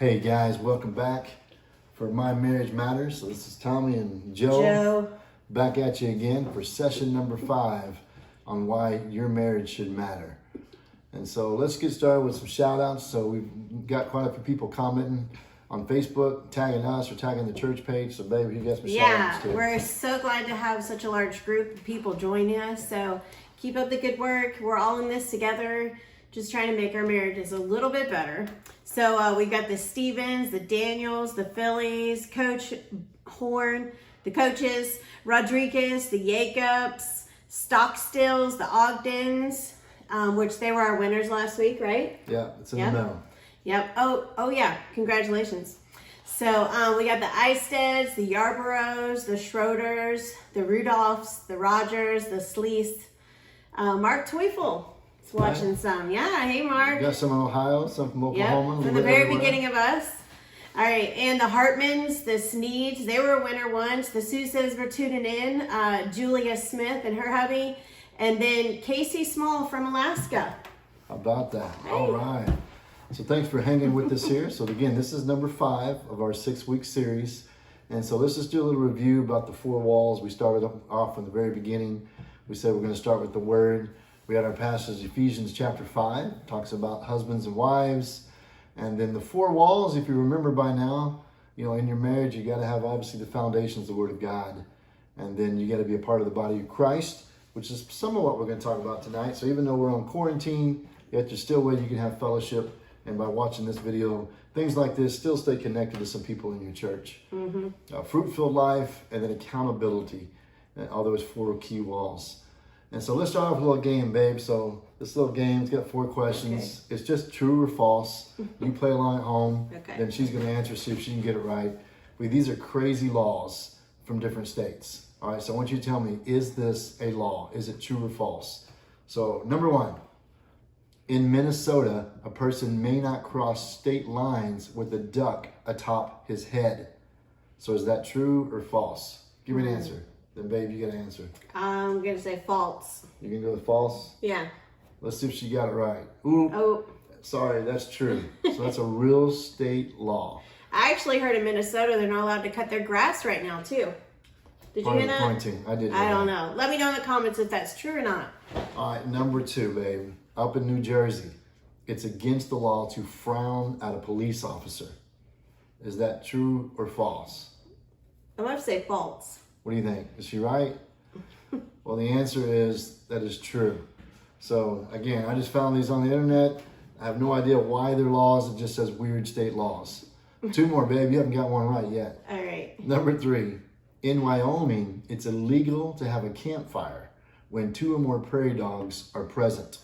Hey guys, welcome back for My Marriage Matters. So this is Tommy and Joe back at you again for session number 5 on why your marriage should matter. And so let's get started with some shout outs. So we've got quite a few people commenting on Facebook, tagging us or tagging the church page. So baby, you got some shout outs too. We're so glad to have such a large group of people joining us. So keep up the good work. We're all in this together, just trying to make our marriages a little bit better. So we got the Stevens, the Daniels, the Phillies, Coach Horn, the coaches, Rodriguez, the Jacobs, Stockstills, the Ogdens, which they were our winners last week, right? Yeah, it's in the middle. Yep. Oh yeah. Congratulations. So we got the Eisteds, the Yarboroughs, the Schroeders, the Rudolphs, the Rogers, the Sleeth, Mark Teufel. Watching some. Yeah, hey Mark. You got some in Ohio, some from Oklahoma. Yep, from the very beginning of us. All right, and the Hartmans, the Sneeds, they were a winner once. The Susans were tuning in. Julia Smith and her hubby. And then Casey Small from Alaska. How about that? Hey. All right. So thanks for hanging with us here. So again, this is number 5 of our 6-week series. And so let's just do a little review about the 4 walls. We started off from the very beginning. We said we're going to start with the word. We had our passage, Ephesians chapter 5, talks about husbands and wives. And then the 4 walls, if you remember by now, you know, in your marriage, you got to have obviously the foundations, the word of God. And then you got to be a part of the body of Christ, which is some of what we're going to talk about tonight. So even though we're on quarantine, yet there's still a way you can have fellowship. And by watching this video, things like this, still stay connected to some people in your church. Fruit-filled life, and then accountability. And all those 4 key walls. And so let's start off with a little game, babe. So this little game's got 4 questions. Okay. It's just true or false. You play along at home. Okay. Then she's going to answer, see if she can get it right. These are crazy laws from different states. All right, so I want you to tell me, is this a law? Is it true or false? So number 1, in Minnesota, a person may not cross state lines with a duck atop his head. So is that true or false? Give me an answer. Then, babe, you got to answer. I'm going to say false. You can go with false? Yeah. Let's see if she got it right. Ooh. Oh. Sorry, that's true. So that's a real state law. I actually heard in Minnesota they're not allowed to cut their grass right now, too. Did you hear that? Pointing. I did. I don't know. Let me know in the comments if that's true or not. All right, number 2, babe. Up in New Jersey, it's against the law to frown at a police officer. Is that true or false? I'm going to say false. What do you think? Is she right? Well, the answer is that is true. So again, I just found these on the internet. I have no idea why they're laws. It just says weird state laws. 2 more, babe. You haven't got one right yet. All right. Number 3, in Wyoming, it's illegal to have a campfire when 2 or more prairie dogs are present.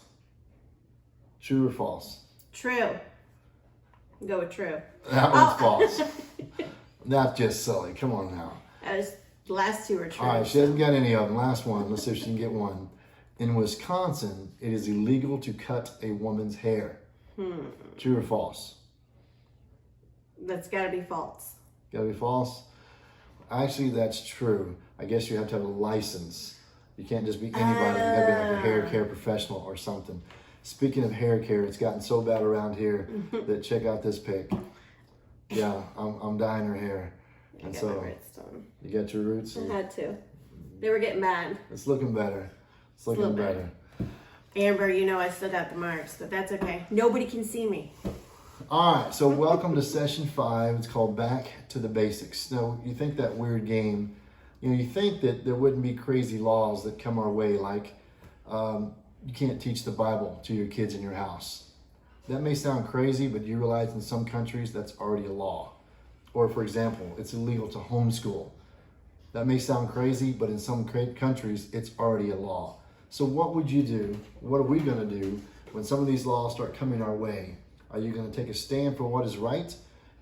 True or false? True. Go with true. That one's false. That's just silly. Come on now. The last 2 are true. All right, she hasn't got any of them. Last one. Let's see if she can get one. In Wisconsin, it is illegal to cut a woman's hair. True or false? That's got to be false. Got to be false? Actually, that's true. I guess you have to have a license. You can't just be anybody. You got to be like a hair care professional or something. Speaking of hair care, it's gotten so bad around here that check out this pic. Yeah, I'm dyeing her hair. And so, you got your roots? I had to. They were getting bad. It's looking better. It's looking better. Amber, you know I still got the marks, but that's okay. Nobody can see me. All right, so welcome to session 5. It's called Back to the Basics. Now, you think that weird game, you think that there wouldn't be crazy laws that come our way, like you can't teach the Bible to your kids in your house. That may sound crazy, but you realize in some countries that's already a law. Or, for example, it's illegal to homeschool. That may sound crazy, but in some countries, it's already a law. So what would you do? What are we going to do when some of these laws start coming our way? Are you going to take a stand for what is right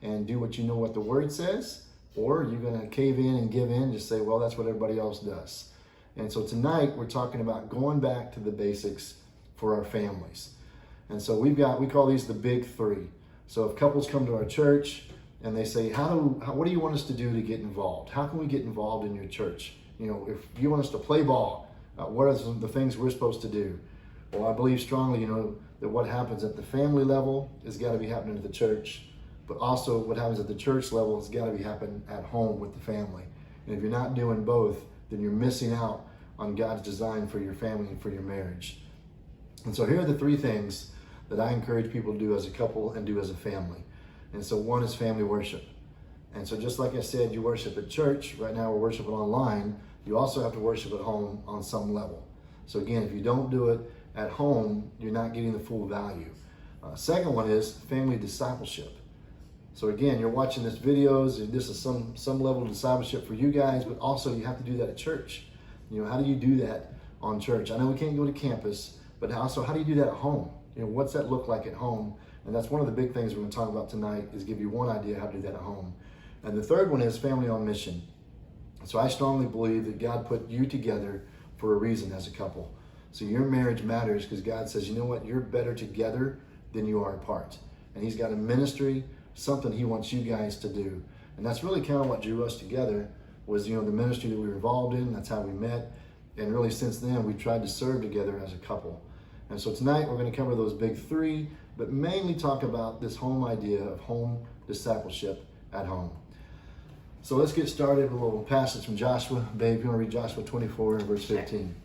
and do what you know what the word says? Or are you going to cave in and give in and just say, well, that's what everybody else does? And so tonight, we're talking about going back to the basics for our families. And so we call these the big 3. So if couples come to our church, and they say, what do you want us to do to get involved? How can we get involved in your church? If you want us to play ball, what are the things we're supposed to do? Well, I believe strongly, that what happens at the family level has got to be happening at the church. but also what happens at the church level has got to be happening at home with the family. And if you're not doing both, then you're missing out on God's design for your family and for your marriage. And so here are the three things that I encourage people to do as a couple and do as a family. And so one is family worship. And so just like I said, you worship at church. Right now we're worshiping online. You also have to worship at home on some level. So again, if you don't do it at home, you're not getting the full value. Second one is family discipleship. So again, you're watching this videos, and this is some level of discipleship for you guys, but also you have to do that at church. You know, how do you do that on church? I know we can't go to campus, but also how do you do that at home? You know, what's that look like at home? And that's one of the big things we're going to talk about tonight, is give you one idea how to do that at home. And the third one is family on mission. So I strongly believe that God put you together for a reason as a couple. So your marriage matters because God says, you know what, you're better together than you are apart. And He's got a ministry, something He wants you guys to do. And that's really kind of what drew us together, was, you know, the ministry that we were involved in. That's how we met. And really since then, we tried to serve together as a couple. And so tonight we're going to cover those big three, but mainly talk about this home idea of home discipleship at home. So let's get started with a little passage from Joshua. Babe, you want to read Joshua 24 and verse 15?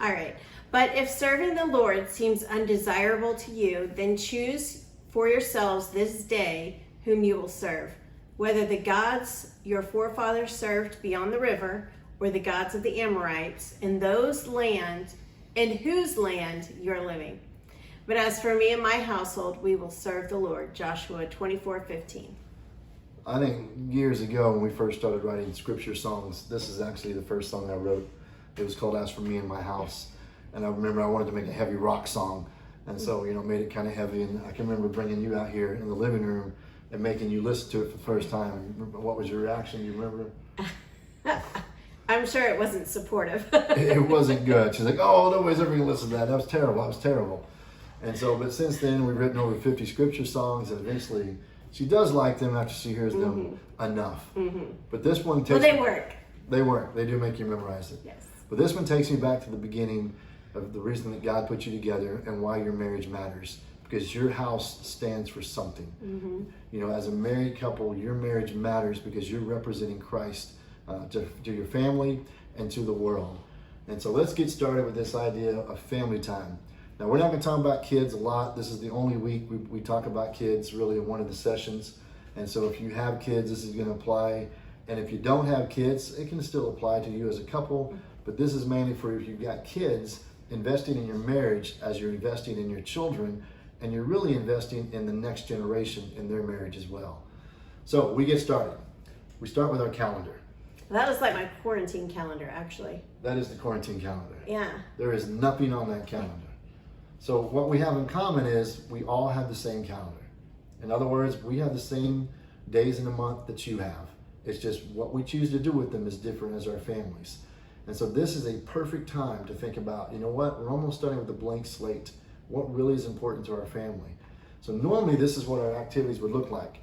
All right. But if serving the Lord seems undesirable to you, then choose for yourselves this day whom you will serve, whether the gods your forefathers served beyond the river, or the gods of the Amorites, in whose land you're living. But as for me and my household, we will serve the Lord. Joshua 24:15. I think years ago when we first started writing scripture songs, this is actually the first song I wrote. It was called As For Me and My House. And I remember I wanted to make a heavy rock song. And so, you know, made it kind of heavy. And I can remember bringing you out here in the living room and making you listen to it for the first time. What was your reaction? You remember? I'm sure it wasn't supportive. It wasn't good. She's like, oh, nobody's ever going to listen to that. That was terrible. That was terrible. And so, but since then, we've written over 50 scripture songs, and eventually she does like them after she hears them enough. But this one takes... Well, they work. They work. They do make you memorize it. Yes. But this one takes me back to the beginning of the reason that God put you together and why your marriage matters. Because your house stands for something. You know, as a married couple, your marriage matters because you're representing Christ to your family and to the world. And so let's get started with this idea of family time. Now, we're not going to talk about kids a lot. This is the only week we talk about kids really in one of the sessions. And so if you have kids, this is going to apply. And if you don't have kids, it can still apply to you as a couple. But this is mainly for if you've got kids, investing in your marriage as you're investing in your children. And you're really investing in the next generation in their marriage as well. So we get started. We start with our calendar. That was like my quarantine calendar, actually. That is the quarantine calendar. Yeah. There is nothing on that calendar. So what we have in common is we all have the same calendar. In other words, we have the same days in a month that you have. It's just what we choose to do with them is different as our families. And so this is a perfect time to think about, you know what, we're almost starting with a blank slate. What really is important to our family? So normally this is what our activities would look like.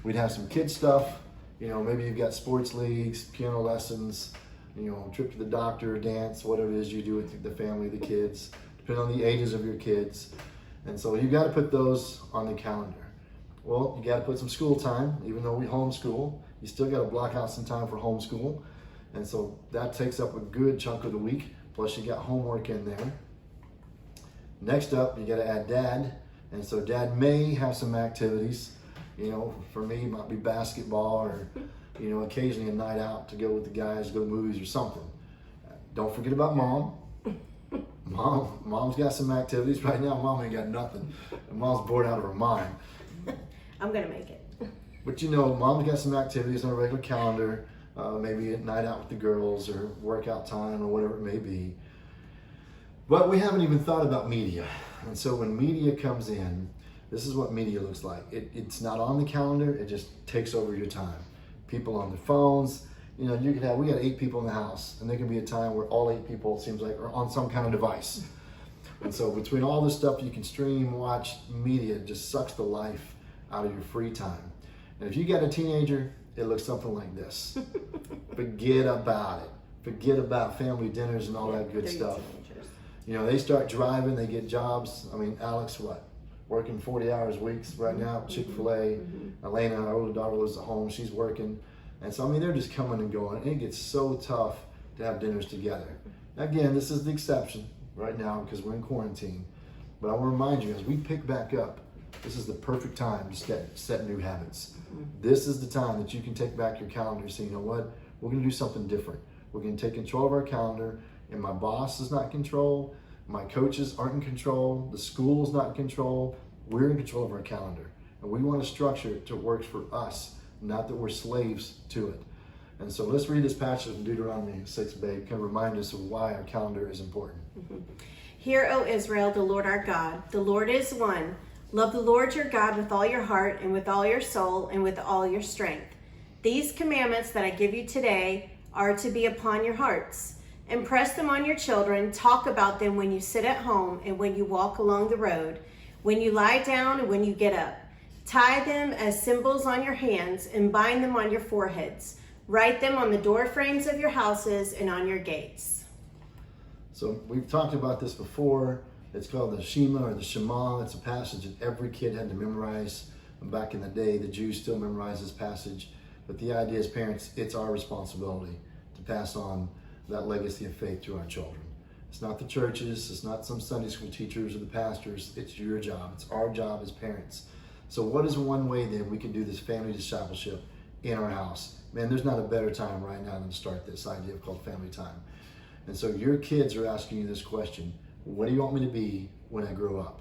We'd have some kid stuff. You know, maybe you've got sports leagues, piano lessons, you know, trip to the doctor, dance, whatever it is you do with the family, the kids, depending on the ages of your kids. And so you've got to put those on the calendar. Well, you got to put some school time, even though we homeschool. You still got to block out some time for homeschool. And so that takes up a good chunk of the week. Plus you got homework in there. Next up, you got to add dad. And so dad may have some activities. You know, for me, it might be basketball or, you know, occasionally a night out to go with the guys, go to movies or something. Don't forget about mom. Mom's got some activities. Right now, mom ain't got nothing. Mom's bored out of her mind. I'm going to make it. But you know, mom's got some activities on a regular calendar. Maybe a night out with the girls or workout time or whatever it may be. But we haven't even thought about media. And so when media comes in, this is what media looks like. It's not on the calendar, it just takes over your time. People on their phones, you know, we got 8 people in the house, and there can be a time where all 8 people, it seems like, are on some kind of device. And so between all the stuff you can stream, watch, media just sucks the life out of your free time. And if you got a teenager, it looks something like this. Forget about it. Forget about family dinners and all that good stuff. Teenagers. You know, they start driving, they get jobs. I mean, Alex, what? working 40 hours weeks right now, Chick-fil-A. Elena, our older daughter, lives at home, she's working. And so, I mean, they're just coming and going. And it gets so tough to have dinners together. Again, this is the exception right now because we're in quarantine. But I want to remind you, as we pick back up, this is the perfect time to set new habits. This is the time that you can take back your calendar and say, you know what, we're going to do something different. We're going to take control of our calendar, and my boss is not in control, my coaches aren't in control, the school's not in control. We're in control of our calendar. And we want to structure it to work for us, not that we're slaves to it. And so let's read this passage from Deuteronomy 6, babe, kind of remind us of why our calendar is important. Hear, O Israel, the Lord our God, the Lord is one. Love the Lord your God with all your heart and with all your soul and with all your strength. These commandments that I give you today are to be upon your hearts. Impress them on your children. Talk about them when you sit at home and when you walk along the road, when you lie down and when you get up. Tie them as symbols on your hands and bind them on your foreheads. Write them on the door frames of your houses and on your gates. So we've talked about this before. It's called the Shema or the Shema. It's a passage that every kid had to memorize. Back in the day, the Jews still memorize this passage. But the idea is, parents, it's our responsibility to pass on that legacy of faith to our children. It's not the churches, it's not some Sunday school teachers or the pastors. It's your job. It's our job as parents. So what is one way then we can do this family discipleship in our house? Man, there's not a better time right now than to start this idea called family time. And so your kids are asking you this question: what do you want me to be when I grow up?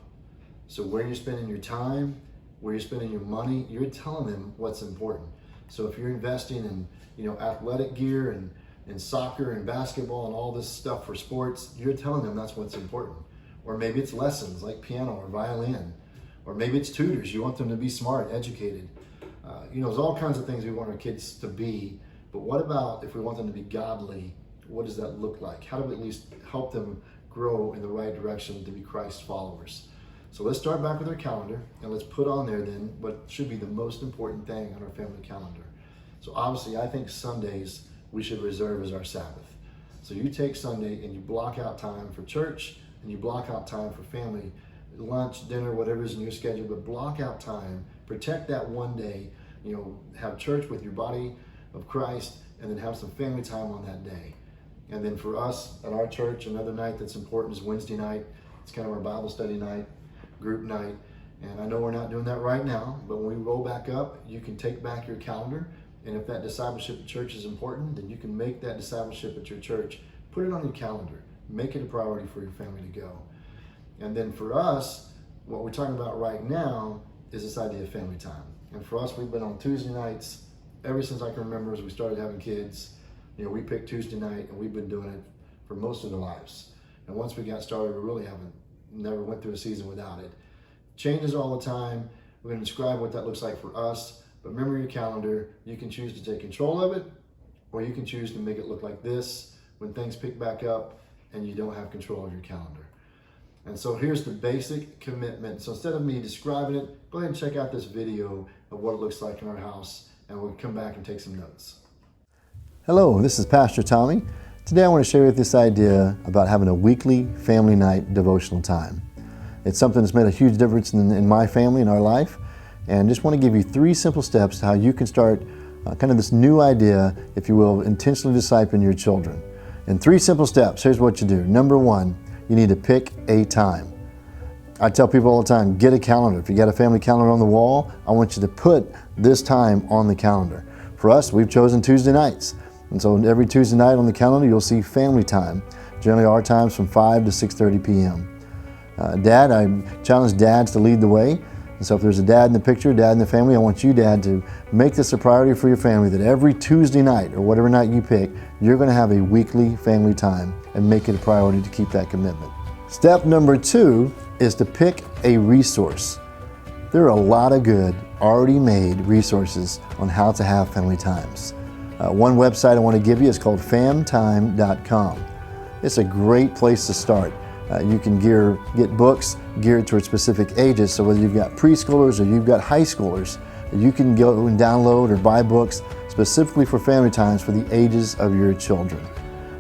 So where you're spending your time, where you're spending your money, you're telling them what's important. So if you're investing in, athletic gear and soccer and basketball and all this stuff for sports, you're telling them that's what's important. Or maybe it's lessons like piano or violin, or maybe it's tutors. You want them to be smart, educated. There's all kinds of things we want our kids to be. But what about if we want them to be godly? What does that look like? How do we at least help them grow in the right direction to be Christ followers? So let's start back with our calendar, and let's put on there then what should be the most important thing on our family calendar. So obviously, I think Sundays we should reserve as our Sabbath. So you take Sunday and you block out time for church, and you block out time for family, lunch, dinner, whatever is in your schedule, but block out time, protect that one day, have church with your body of Christ, and then have some family time on that day. And then for us at our church, another night that's important is Wednesday night. It's kind of our Bible study night, group night. And I know we're not doing that right now, but when we roll back up, you can take back your calendar. And if that discipleship at church is important, then you can make that discipleship at your church, put it on your calendar, make it a priority for your family to go. And then for us, what we're talking about right now is this idea of family time. And for us, we've been on Tuesday nights ever since I can remember as we started having kids. We picked Tuesday night, and we've been doing it for most of their lives. And once we got started, we really never went through a season without it. Changes all the time. We're going to describe what that looks like for us. But remember your calendar. You can choose to take control of it, or you can choose to make it look like this when things pick back up and you don't have control of your calendar. And so here's the basic commitment. So instead of me describing it, go ahead and check out this video of what it looks like in our house, and we'll come back and take some notes. Hello, this is Pastor Tommy. Today I want to share with you this idea about having a weekly family night devotional time. It's something that's made a huge difference in my family, in our life, and just want to give you 3 simple steps to how you can start kind of this new idea, if you will, intentionally discipling your children. In 3 simple steps, here's what you do. Number 1, you need to pick a time. I tell people all the time, get a calendar. If you got a family calendar on the wall, I want you to put this time on the calendar. For us, we've chosen Tuesday nights. And so every Tuesday night on the calendar, you'll see family time. Generally our time's from 5 to 6:30 p.m. Dad, I challenge dads to lead the way. And so if there's a dad in the picture, dad in the family, I want you, Dad, to make this a priority for your family, that every Tuesday night or whatever night you pick, you're going to have a weekly family time and make it a priority to keep that commitment. Step number 2 is to pick a resource. There are a lot of good, already made resources on how to have family times. One website I want to give you is called famtime.com. It's a great place to start. You can get books geared towards specific ages, so whether you've got preschoolers or you've got high schoolers, you can go and download or buy books specifically for family times for the ages of your children.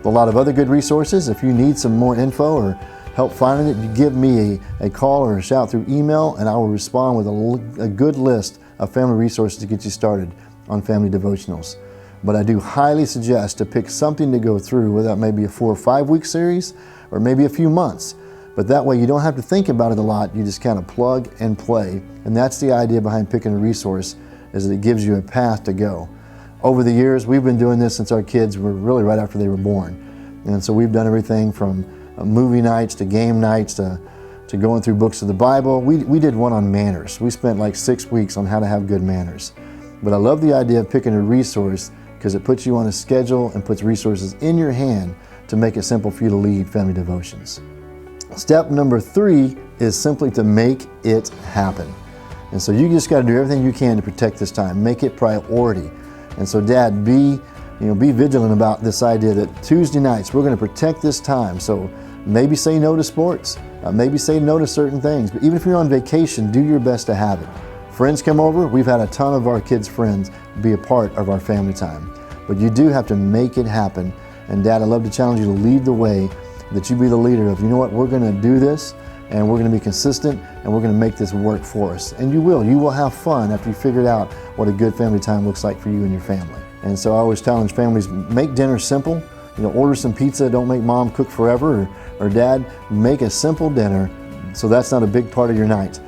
A lot of other good resources. If you need some more info or help finding it, you give me a call or a shout through email, and I will respond with a good list of family resources to get you started on family devotionals. But I do highly suggest to pick something to go through, whether that may be a 4 or 5 week series or maybe a few months. But that way you don't have to think about it a lot, you just kind of plug and play. And that's the idea behind picking a resource, is that it gives you a path to go. Over the years, we've been doing this since our kids were really right after they were born. And so we've done everything from movie nights to game nights to going through books of the Bible. We did one on manners. We spent like 6 weeks on how to have good manners. But I love the idea of picking a resource because it puts you on a schedule and puts resources in your hand to make it simple for you to lead family devotions. Step number 3 is simply to make it happen. And so you just got to do everything you can to protect this time. Make it priority. And so Dad, be vigilant about this idea that Tuesday nights we're going to protect this time. So maybe say no to sports, maybe say no to certain things. But even if you're on vacation, do your best to have it. Friends come over. We've had a ton of our kids' friends be a part of our family time. But you do have to make it happen. And Dad, I'd love to challenge you to lead the way, that you be the leader of, you know what, we're going to do this, and we're going to be consistent, and we're going to make this work for us. And you will have fun after you figured out what a good family time looks like for you and your family. And so I always challenge families, make dinner simple. Order some pizza, don't make mom cook forever, or Dad, make a simple dinner so that's not a big part of your night.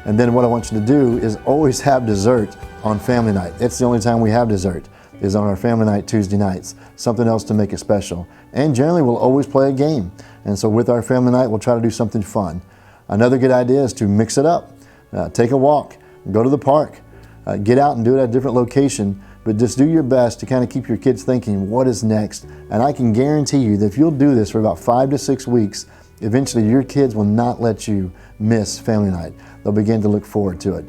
And then what I want you to do is always have dessert on family night. It's the only time we have dessert, is on our family night Tuesday nights. Something else to make it special. And generally we'll always play a game. And so with our family night, we'll try to do something fun. Another good idea is to mix it up. Take a walk, go to the park, get out and do it at a different location, but just do your best to kind of keep your kids thinking, what is next? And I can guarantee you that if you'll do this for about 5 to 6 weeks, eventually your kids will not let you miss family night. They'll begin to look forward to it.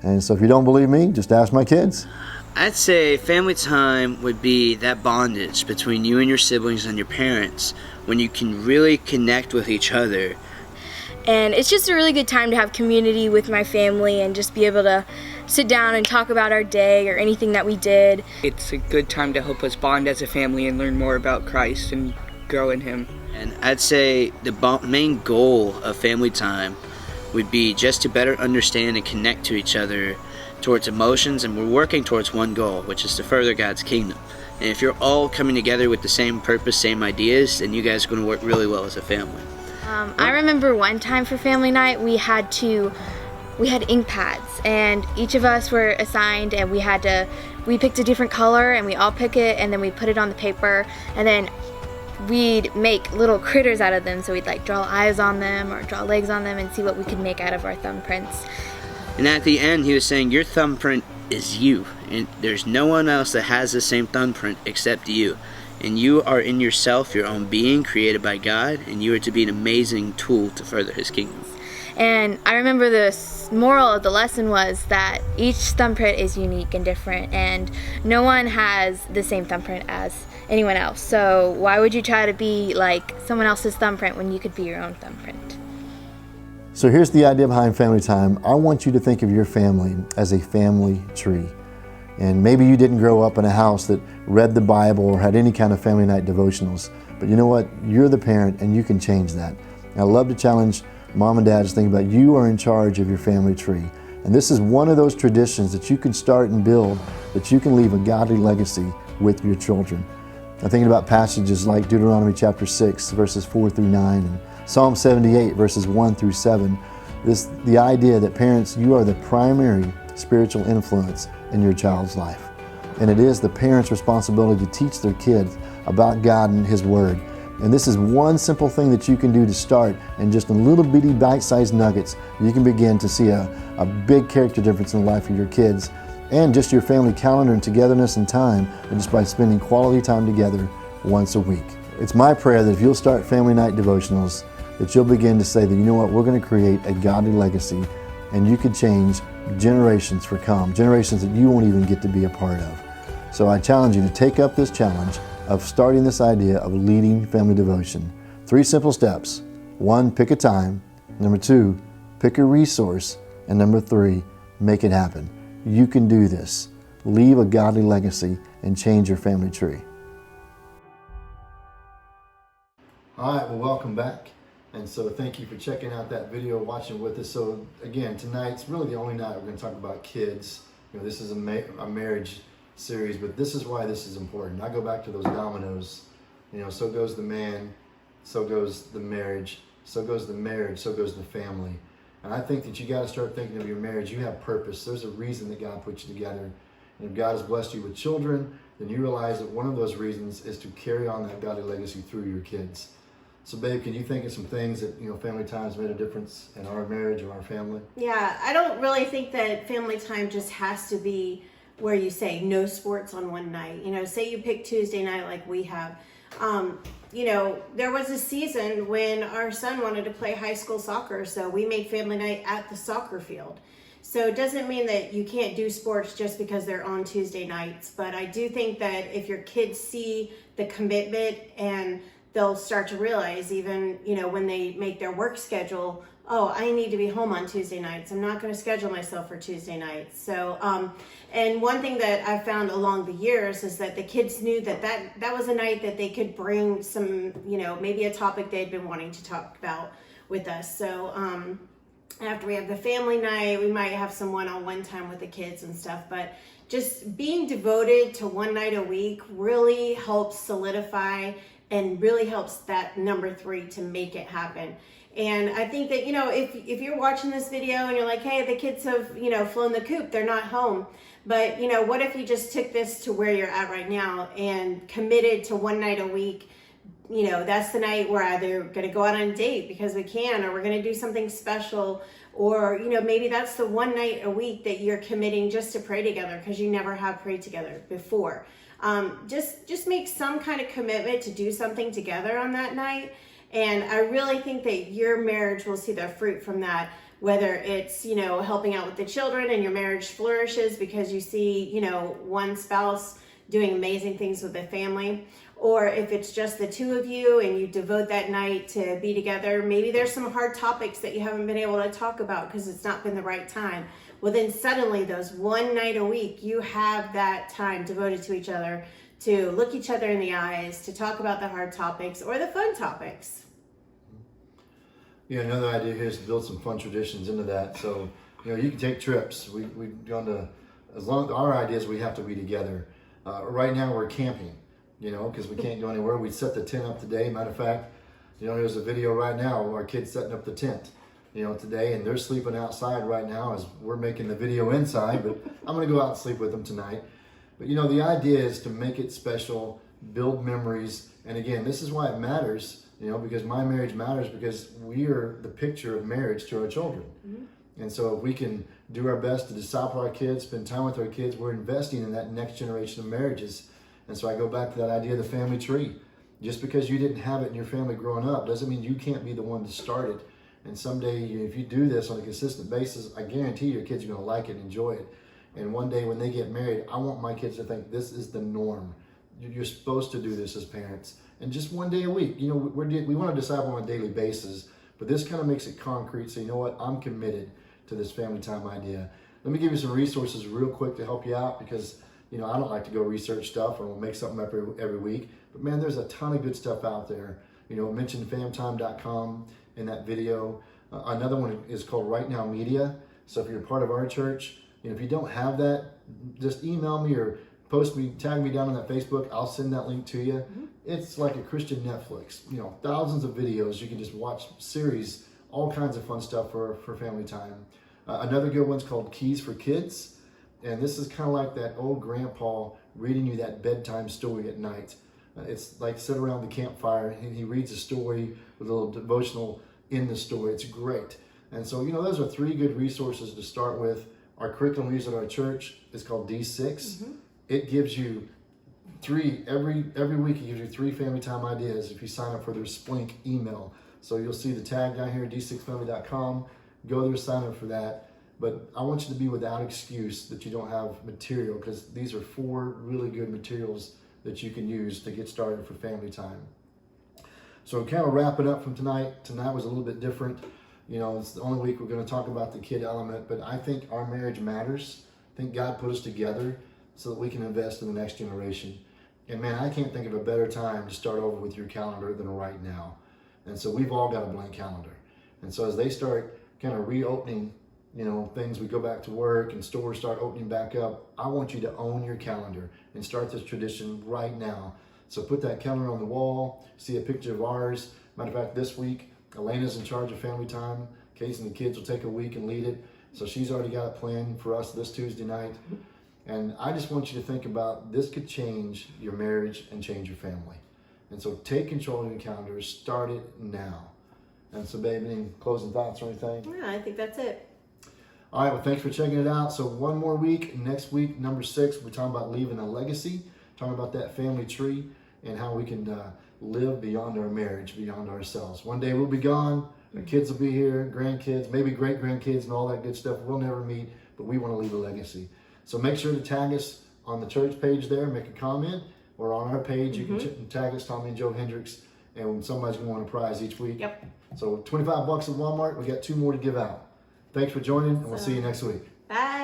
And so if you don't believe me, just ask my kids. I'd say family time would be that bondage between you and your siblings and your parents when you can really connect with each other. And it's just a really good time to have community with my family and just be able to sit down and talk about our day or anything that we did. It's a good time to help us bond as a family and learn more about Christ and grow in Him. And I'd say the main goal of family time would be just to better understand and connect to each other towards emotions, and we're working towards one goal, which is to further God's kingdom. And if you're all coming together with the same purpose, same ideas, then you guys are going to work really well as a family. I remember one time for family night we had ink pads, and each of us were assigned, and we picked a different color, and we all pick it, and then we put it on the paper, and then we'd make little critters out of them. So we'd draw eyes on them or draw legs on them and see what we could make out of our thumbprints. And at the end, he was saying, your thumbprint is you, and there's no one else that has the same thumbprint except you. And you are in yourself, your own being, created by God, and you are to be an amazing tool to further His kingdom. And I remember the moral of the lesson was that each thumbprint is unique and different, and no one has the same thumbprint as anyone else. So why would you try to be like someone else's thumbprint when you could be your own thumbprint? So here's the idea behind family time. I want you to think of your family as a family tree. And maybe you didn't grow up in a house that read the Bible or had any kind of family night devotionals. But you know what? You're the parent and you can change that. And I love to challenge mom and dad to think about you are in charge of your family tree. And this is one of those traditions that you can start and build, that you can leave a godly legacy with your children. I'm thinking about passages like Deuteronomy chapter 6, verses 4 through 9, and Psalm 78, verses 1 through 7. The idea that parents, you are the primary spiritual influence in your child's life. And it is the parents' responsibility to teach their kids about God and His Word. And this is one simple thing that you can do to start, and just in little bitty bite-sized nuggets, you can begin to see a big character difference in the life of your kids and just your family calendar and togetherness and time, and just by spending quality time together once a week. It's my prayer that if you'll start family night devotionals, that you'll begin to say that, you know what, we're going to create a godly legacy, and you could change generations for come, generations that you won't even get to be a part of. So I challenge you to take up this challenge of starting this idea of leading family devotion. 3 simple steps. 1, pick a time. 2, pick a resource. And 3, make it happen. You can do this. Leave a godly legacy and change your family tree. All right, well, welcome back. And so thank you for checking out that video, watching with us. So again, tonight's really the only night we're going to talk about kids. This is a marriage series, but this is why this is important. I go back to those dominoes. So goes the man, so goes the marriage, so goes the marriage, so goes the family. And I think that you got to start thinking of your marriage. You have purpose. There's a reason that God put you together. And if God has blessed you with children, then you realize that one of those reasons is to carry on that godly legacy through your kids. So, babe, can you think of some things that, family time has made a difference in our marriage or our family? Yeah, I don't really think that family time just has to be where you say no sports on one night. Say you pick Tuesday night like we have. There was a season when our son wanted to play high school soccer, so we made family night at the soccer field. So it doesn't mean that you can't do sports just because they're on Tuesday nights, but I do think that if your kids see the commitment, and they'll start to realize, even, when they make their work schedule, oh, I need to be home on Tuesday nights. I'm not going to schedule myself for Tuesday nights. So, and one thing that I found along the years is that the kids knew that was a night that they could bring some, maybe a topic they'd been wanting to talk about with us. So, after we have the family night, we might have some one-on-one time with the kids and stuff, but just being devoted to one night a week really helps solidify and really helps that number 3 to make it happen. And I think that, if you're watching this video and you're like, hey, the kids have, flown the coop, they're not home. But, what if you just took this to where you're at right now and committed to one night a week? That's the night we're either going to go out on a date because we can, or we're going to do something special, or, maybe that's the one night a week that you're committing just to pray together because you never have prayed together before. Just make some kind of commitment to do something together on that night. And I really think that your marriage will see the fruit from that, whether it's, helping out with the children and your marriage flourishes because you see, one spouse doing amazing things with the family, or if it's just the two of you and you devote that night to be together. Maybe there's some hard topics that you haven't been able to talk about because it's not been the right time. Well, then suddenly those one night a week, you have that time devoted to each other, to look each other in the eyes, to talk about the hard topics or the fun topics. Yeah, another idea here is to build some fun traditions into that. So, you can take trips. We've gone to, as long as our idea is we have to be together. Right now we're camping, because we can't go anywhere. We set the tent up today. Matter of fact, there's a video right now of our kids setting up the tent, today, and they're sleeping outside right now as we're making the video inside, but I'm going to go out and sleep with them tonight. But, the idea is to make it special, build memories. And again, this is why it matters, because my marriage matters because we are the picture of marriage to our children. Mm-hmm. And so if we can do our best to disciple our kids, spend time with our kids, we're investing in that next generation of marriages. And so I go back to that idea of the family tree. Just because you didn't have it in your family growing up doesn't mean you can't be the one to start it. And someday, if you do this on a consistent basis, I guarantee your kids are going to like it and enjoy it. And one day when they get married, I want my kids to think this is the norm. You're supposed to do this as parents. And just one day a week, we want to disciple on a daily basis, but this kind of makes it concrete. So you know what? I'm committed to this family time idea. Let me give you some resources real quick to help you out because, I don't like to go research stuff or we'll make something up every week. But man, there's a ton of good stuff out there. I mentioned famtime.com in that video. Another one is called Right Now Media. So if you're a part of our church, if you don't have that, just email me or post me, tag me down on that Facebook. I'll send that link to you. Mm-hmm. It's like a Christian Netflix. Thousands of videos. You can just watch series, all kinds of fun stuff for family time. Another good one's called Keys for Kids. And this is kind of like that old grandpa reading you that bedtime story at night. It's like sit around the campfire and he reads a story with a little devotional in the story. It's great. And so, those are 3 good resources to start with. Our curriculum we use at our church is called D6. Mm-hmm. It gives you 3, every week it gives you 3 family time ideas if you sign up for their Splink email. So you'll see the tag down here, d6family.com. Go there, sign up for that. But I want you to be without excuse that you don't have material because these are 4 really good materials that you can use to get started for family time. So kind of wrapping up from tonight. Tonight was a little bit different. It's the only week we're going to talk about the kid element, but I think our marriage matters. I think God put us together so that we can invest in the next generation. And man, I can't think of a better time to start over with your calendar than right now. And so we've all got a blank calendar. And so as they start kind of reopening, things, we go back to work and stores start opening back up, I want you to own your calendar and start this tradition right now. So put that calendar on the wall, see a picture of ours. Matter of fact, this week, Elena's in charge of family time. Casey and the kids will take a week and lead it. So she's already got a plan for us this Tuesday night. And I just want you to think about this could change your marriage and change your family. And so take control of your calendar, start it now. And so, babe, any closing thoughts or anything? Yeah, I think that's it. All right, well, thanks for checking it out. So one more week. Next week, number 6, we're talking about leaving a legacy, talking about that family tree and how we can live beyond our marriage, beyond ourselves. One day we'll be gone. Our kids will be here, grandkids, maybe great-grandkids and all that good stuff. We'll never meet, but we want to leave a legacy. So make sure to tag us on the church page there, make a comment, or on our page, you can tag us, Tommy and Joe Hendricks, and somebody's going to win a prize each week. Yep. So $25 at Walmart. We got 2 more to give out. Thanks for joining, and we'll see you next week. Bye.